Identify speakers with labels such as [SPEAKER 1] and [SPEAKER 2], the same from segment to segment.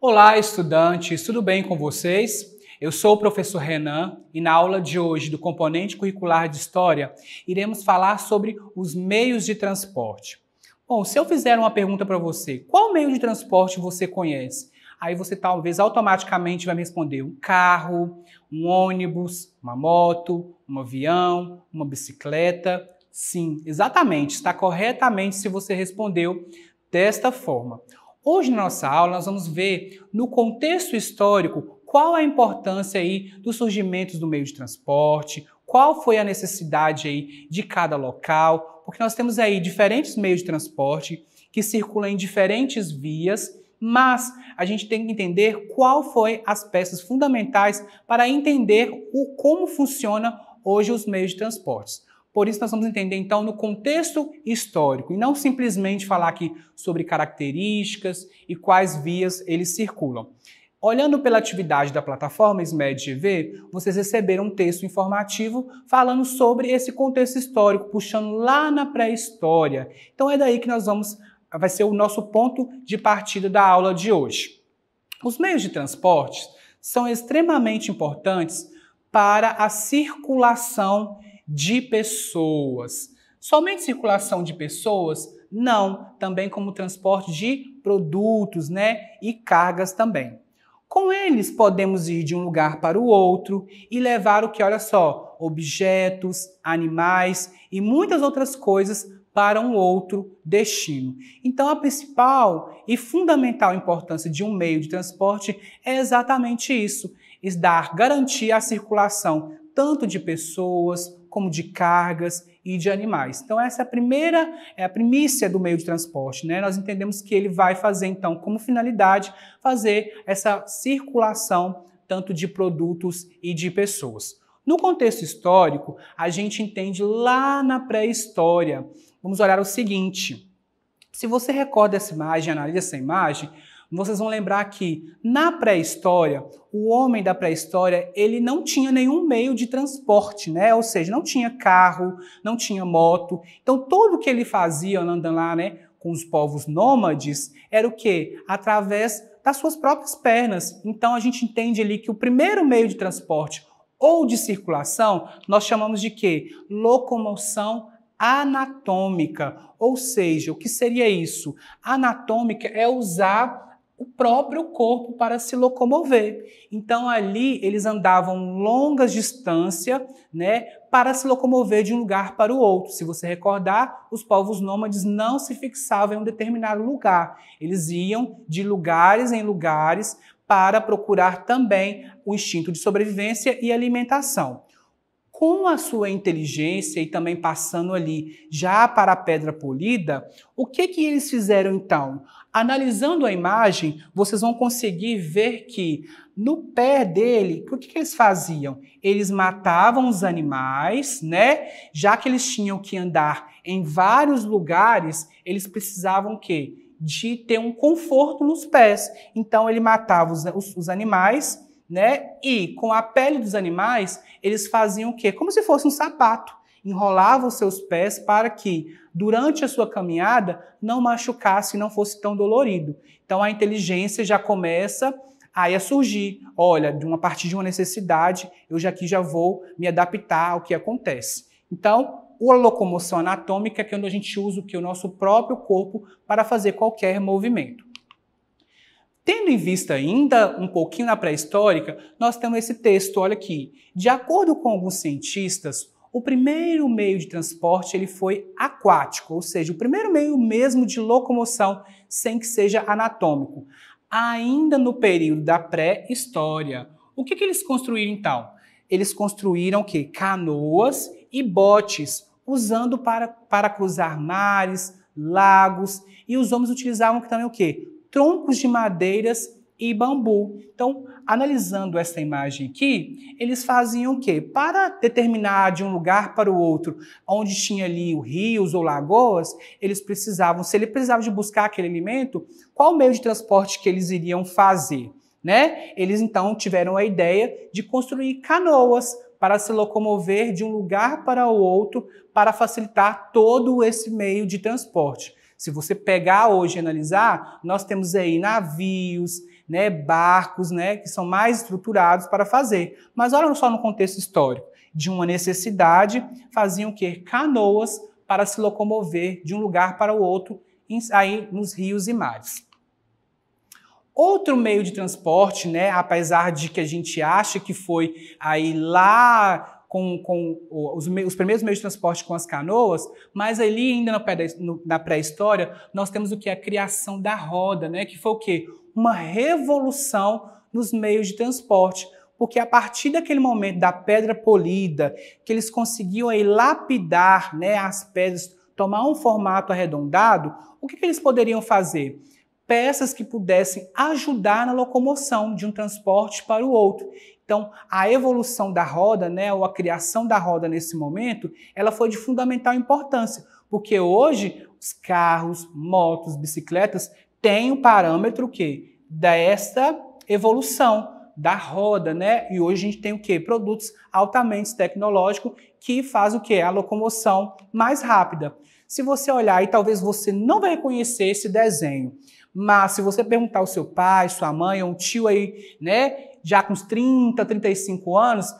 [SPEAKER 1] Olá, estudantes, tudo bem com vocês? Eu sou o professor Renan e na aula de hoje do componente curricular de História iremos falar sobre os meios de transporte. Bom, se eu fizer uma pergunta para você, qual meio de transporte você conhece? Aí você talvez automaticamente vai me responder um carro, um ônibus, uma moto, um avião, uma bicicleta. Sim, exatamente, está corretamente se você respondeu desta forma. Hoje na nossa aula nós vamos ver no contexto histórico qual a importância aí dos surgimentos do meio de transporte, qual foi a necessidade aí de cada local, porque nós temos aí diferentes meios de transporte que circulam em diferentes vias, mas a gente tem que entender qual foi as peças fundamentais para entender como funciona hoje os meios de transporte. Por isso nós vamos entender então no contexto histórico e não simplesmente falar aqui sobre características e quais vias eles circulam. Olhando pela atividade da plataforma SMED GV, vocês receberam um texto informativo falando sobre esse contexto histórico, puxando lá na pré-história. Então é daí que vai ser o nosso ponto de partida da aula de hoje. Os meios de transporte são extremamente importantes para a circulação de pessoas. Somente circulação de pessoas? Não, também como transporte de produtos, e cargas também. Com eles podemos ir de um lugar para o outro e levar o que, olha só, objetos, animais e muitas outras coisas para um outro destino. Então a principal e fundamental importância de um meio de transporte é exatamente isso, dar garantia à circulação tanto de pessoas como de cargas e de animais. Então essa é a primícia do meio de transporte, Nós entendemos que ele vai fazer, então, como finalidade, fazer essa circulação tanto de produtos e de pessoas. No contexto histórico, a gente entende lá na pré-história. Vamos olhar o seguinte. Se você recorda essa imagem, analisa essa imagem, vocês vão lembrar que na pré-história, o homem da pré-história, ele não tinha nenhum meio de transporte, Ou seja, não tinha carro, não tinha moto. Então, tudo que ele fazia andando lá, com os povos nômades, era o quê? Através das suas próprias pernas. Então, a gente entende ali que o primeiro meio de transporte ou de circulação, nós chamamos de quê? Locomoção anatômica. Ou seja, o que seria isso? Anatômica é usar o próprio corpo para se locomover. Então ali eles andavam longas distâncias, para se locomover de um lugar para o outro. Se você recordar, os povos nômades não se fixavam em um determinado lugar. Eles iam de lugares em lugares para procurar também o instinto de sobrevivência e alimentação. Com a sua inteligência e também passando ali já para a pedra polida, o que eles fizeram então? Analisando a imagem, vocês vão conseguir ver que no pé dele, o que eles faziam? Eles matavam os animais, Já que eles tinham que andar em vários lugares, eles precisavam o quê? De ter um conforto nos pés. Então ele matava os animais, E com a pele dos animais, eles faziam o quê? Como se fosse um sapato. Enrolavam os seus pés para que, durante a sua caminhada, não machucasse e não fosse tão dolorido. Então a inteligência já começa aí a surgir. Olha, a partir de uma necessidade, eu já vou me adaptar ao que acontece. Então, a locomoção anatômica é onde a gente usa o nosso próprio corpo para fazer qualquer movimento. Tendo em vista ainda um pouquinho na pré-histórica, nós temos esse texto, olha aqui. De acordo com alguns cientistas, o primeiro meio de transporte ele foi aquático, ou seja, o primeiro meio mesmo de locomoção sem que seja anatômico, ainda no período da pré-história. O que eles construíram então? Eles construíram o quê? Canoas e botes, usando para cruzar mares, lagos, e os homens utilizavam também o quê? Troncos de madeiras e bambu. Então, analisando essa imagem aqui, eles faziam o quê? Para determinar de um lugar para o outro, onde tinha ali rios ou lagoas, se ele precisava de buscar aquele alimento, qual meio de transporte que eles iriam fazer? Eles então tiveram a ideia de construir canoas para se locomover de um lugar para o outro, para facilitar todo esse meio de transporte. Se você pegar hoje e analisar, nós temos aí navios, né, barcos, né, que são mais estruturados para fazer. Mas olha só no contexto histórico, de uma necessidade, faziam o quê? Canoas para se locomover de um lugar para o outro, aí nos rios e mares. Outro meio de transporte, né, apesar de que a gente acha que foi aí lá com os primeiros meios de transporte com as canoas, mas ali ainda na pré-história nós temos o que? A criação da roda, né, que foi o quê? Uma revolução nos meios de transporte, porque a partir daquele momento da pedra polida, que eles conseguiam aí lapidar, né, as pedras, tomar um formato arredondado, o que eles poderiam fazer? Peças que pudessem ajudar na locomoção de um transporte para o outro. Então, a evolução da roda, né, ou a criação da roda nesse momento, ela foi de fundamental importância, porque hoje os carros, motos, bicicletas têm um parâmetro que desta evolução da roda, né? E hoje a gente tem o quê? Produtos altamente tecnológicos que fazem o quê? A locomoção mais rápida. Se você olhar, e talvez você não vai reconhecer esse desenho, mas se você perguntar ao seu pai, sua mãe, ou um tio aí, né, já com uns 30, 35 anos,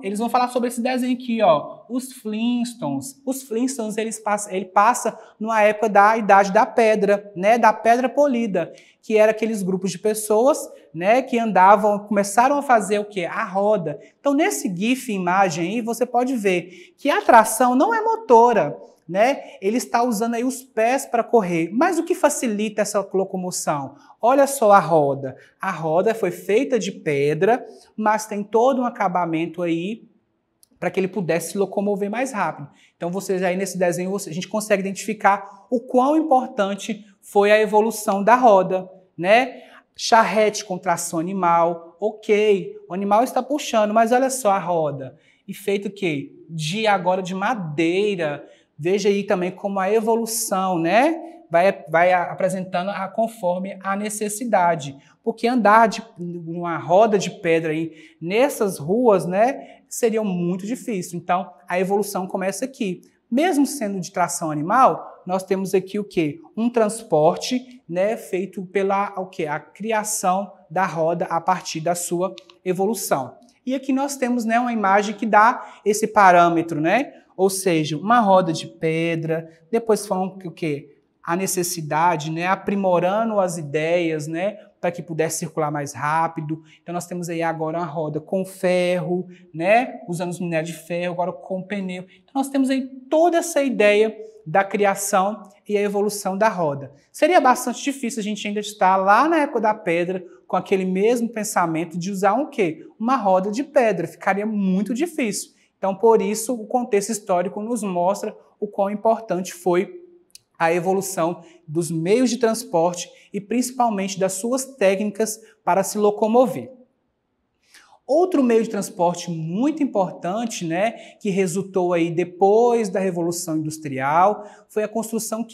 [SPEAKER 1] eles vão falar sobre esse desenho aqui, ó, os Flintstones. Os Flintstones, ele passa numa época da Idade da Pedra, né, da Pedra Polida, que era aqueles grupos de pessoas, né, que começaram a fazer o quê? A roda. Então, nesse GIF imagem aí, você pode ver que a tração não é motora, né? Ele está usando aí os pés para correr. Mas o que facilita essa locomoção? Olha só a roda. A roda foi feita de pedra, mas tem todo um acabamento aí para que ele pudesse se locomover mais rápido. Então, vocês aí nesse desenho, a gente consegue identificar o quão importante foi a evolução da roda, né? Charrete com tração animal, ok, o animal está puxando, mas olha só a roda. E feito o quê? Agora de madeira. Veja aí também como a evolução, né, vai apresentando conforme a necessidade. Porque andar uma roda de pedra aí nessas ruas, né, seria muito difícil. Então, a evolução começa aqui. Mesmo sendo de tração animal, nós temos aqui o quê? Um transporte, né, feito pela a criação da roda a partir da sua evolução. E aqui nós temos, né, uma imagem que dá esse parâmetro, né? Ou seja, uma roda de pedra, depois falam que o quê? A necessidade, né? Aprimorando as ideias, né? Para que pudesse circular mais rápido. Então nós temos aí agora uma roda com ferro, né? Usando os minérios de ferro, agora com pneu. Então nós temos aí toda essa ideia da criação e a evolução da roda. Seria bastante difícil a gente ainda estar lá na época da pedra com aquele mesmo pensamento de usar um quê? Uma roda de pedra. Ficaria muito difícil. Então, por isso, o contexto histórico nos mostra o quão importante foi a evolução dos meios de transporte e principalmente das suas técnicas para se locomover. Outro meio de transporte muito importante, né, que resultou aí depois da Revolução Industrial, foi a construção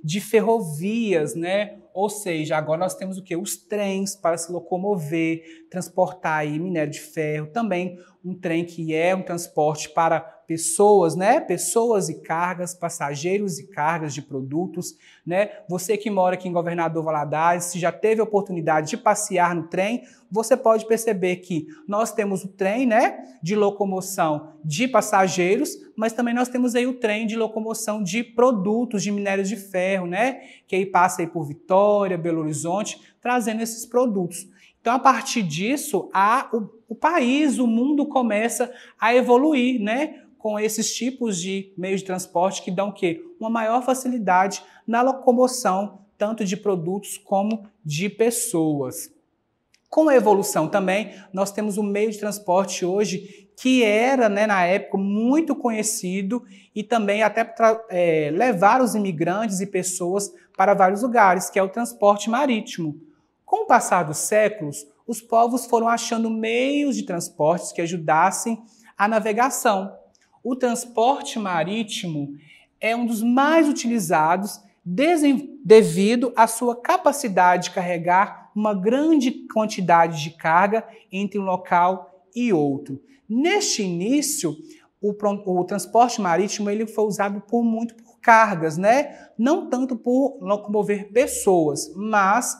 [SPEAKER 1] de ferrovias, né? Ou seja, agora nós temos o quê? Os trens para se locomover, transportar aí minério de ferro, também um trem que é um transporte para pessoas, né? Pessoas e cargas, passageiros e cargas de produtos, né? Você que mora aqui em Governador Valadares, se já teve a oportunidade de passear no trem, você pode perceber que nós temos o trem, né, de locomoção de passageiros, mas também nós temos aí o trem de locomoção de produtos, de minérios de ferro, né, que aí passa aí por Vitória, Belo Horizonte, trazendo esses produtos. Então, a partir disso, o país, o mundo começa a evoluir, né, com esses tipos de meios de transporte que dão o quê? Uma maior facilidade na locomoção, tanto de produtos como de pessoas. Com a evolução também, nós temos um meio de transporte hoje que era, né, na época, muito conhecido e também até levar os imigrantes e pessoas para vários lugares, que é o transporte marítimo. Com o passar dos séculos, os povos foram achando meios de transportes que ajudassem a navegação. O transporte marítimo é um dos mais utilizados devido à sua capacidade de carregar uma grande quantidade de carga entre um local e outro. Neste início, o transporte marítimo ele foi usado muito por cargas, né? Não tanto por locomover pessoas, mas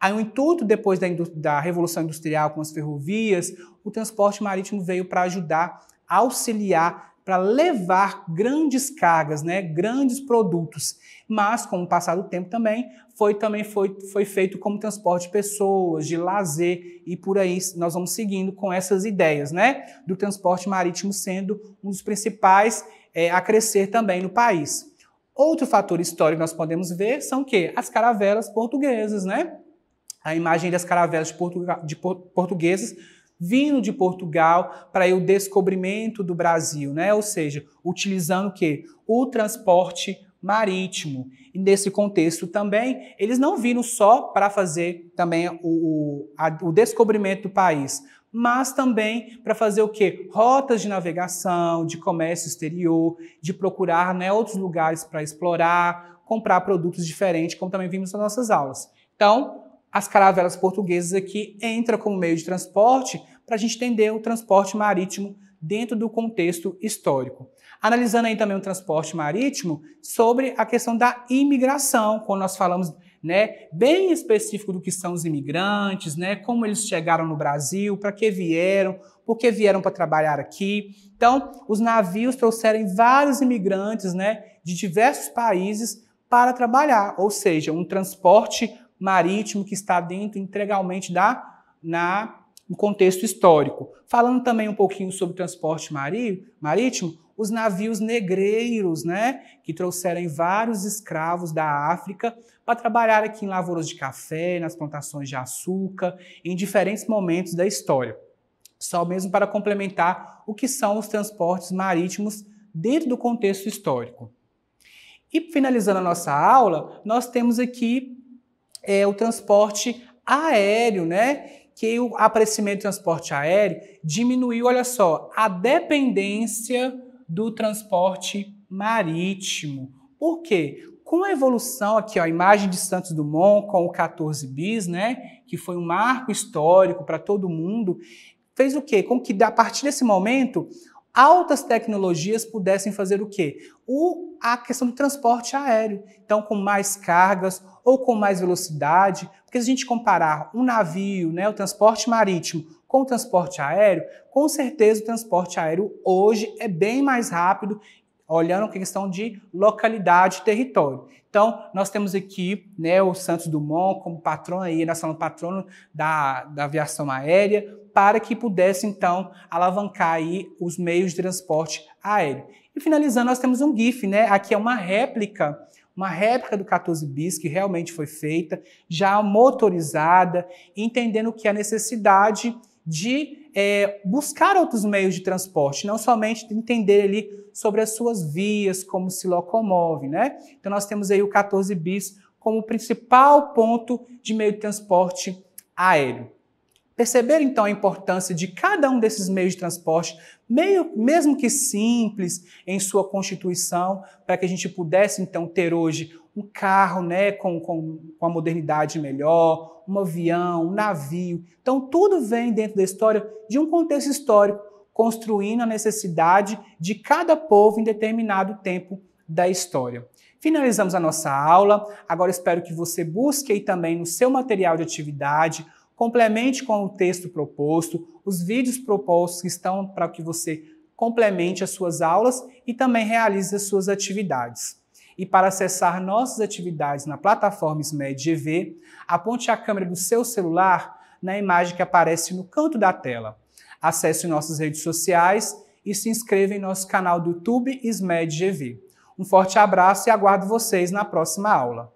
[SPEAKER 1] Aí o intuito depois da Revolução Industrial com as ferrovias, o transporte marítimo veio para ajudar, auxiliar, para levar grandes cargas, né, grandes produtos. Mas, com o passar do tempo também foi feito como transporte de pessoas, de lazer, e por aí nós vamos seguindo com essas ideias, né, do transporte marítimo sendo um dos principais a crescer também no país. Outro fator histórico que nós podemos ver são o quê? As caravelas portuguesas, né? A imagem das caravelas portuguesas vindo de Portugal para o descobrimento do Brasil, né? Ou seja, utilizando o quê? O transporte marítimo. E nesse contexto também, eles não viram só para fazer também o descobrimento do país, mas também para fazer o quê? Rotas de navegação, de comércio exterior, de procurar, né, outros lugares para explorar, comprar produtos diferentes, como também vimos nas nossas aulas. Então, as caravelas portuguesas aqui entram como meio de transporte para a gente entender o transporte marítimo dentro do contexto histórico. Analisando aí também o transporte marítimo sobre a questão da imigração, quando nós falamos, né, bem específico do que são os imigrantes, né, como eles chegaram no Brasil, para que vieram, por que vieram para trabalhar aqui. Então, os navios trouxeram vários imigrantes, né, de diversos países para trabalhar, ou seja, um transporte marítimo que está dentro integralmente no contexto histórico. Falando também um pouquinho sobre o transporte marítimo, os navios negreiros, né, que trouxeram vários escravos da África para trabalhar aqui em lavouras de café, nas plantações de açúcar, em diferentes momentos da história. Só mesmo para complementar o que são os transportes marítimos dentro do contexto histórico. E finalizando a nossa aula, nós temos aqui o transporte aéreo, né? Que o aparecimento do transporte aéreo diminuiu, olha só, a dependência do transporte marítimo. Por quê? Com a evolução aqui, ó, a imagem de Santos Dumont com o 14 bis, né? Que foi um marco histórico para todo mundo, fez o quê? Com que, a partir desse momento, altas tecnologias pudessem fazer o quê? A questão do transporte aéreo. Então, com mais cargas ou com mais velocidade, porque se a gente comparar um navio, né, o transporte marítimo, com o transporte aéreo, com certeza o transporte aéreo hoje é bem mais rápido, olhando a questão de localidade e território. Então, nós temos aqui, né, o Santos Dumont como patrono aí, nacional patrono da aviação aérea, para que pudesse, então, alavancar aí os meios de transporte aéreo. E finalizando, nós temos um GIF, né? Aqui é uma réplica do 14 bis que realmente foi feita, já motorizada, entendendo que a necessidade de buscar outros meios de transporte, não somente entender ali sobre as suas vias, como se locomove, né? Então nós temos aí o 14 bis como principal ponto de meio de transporte aéreo. Perceberam, então, a importância de cada um desses meios de transporte, mesmo que simples em sua constituição, para que a gente pudesse, então, ter hoje um carro, né, com a modernidade melhor, um avião, um navio. Então, tudo vem dentro da história de um contexto histórico, construindo a necessidade de cada povo em determinado tempo da história. Finalizamos a nossa aula. Agora espero que você busque aí também no seu material de atividade, complemente com o texto proposto, os vídeos propostos que estão para que você complemente as suas aulas e também realize as suas atividades. E para acessar nossas atividades na plataforma SMED GV, aponte a câmera do seu celular na imagem que aparece no canto da tela. Acesse nossas redes sociais e se inscreva em nosso canal do YouTube SMED GV. Um forte abraço e aguardo vocês na próxima aula.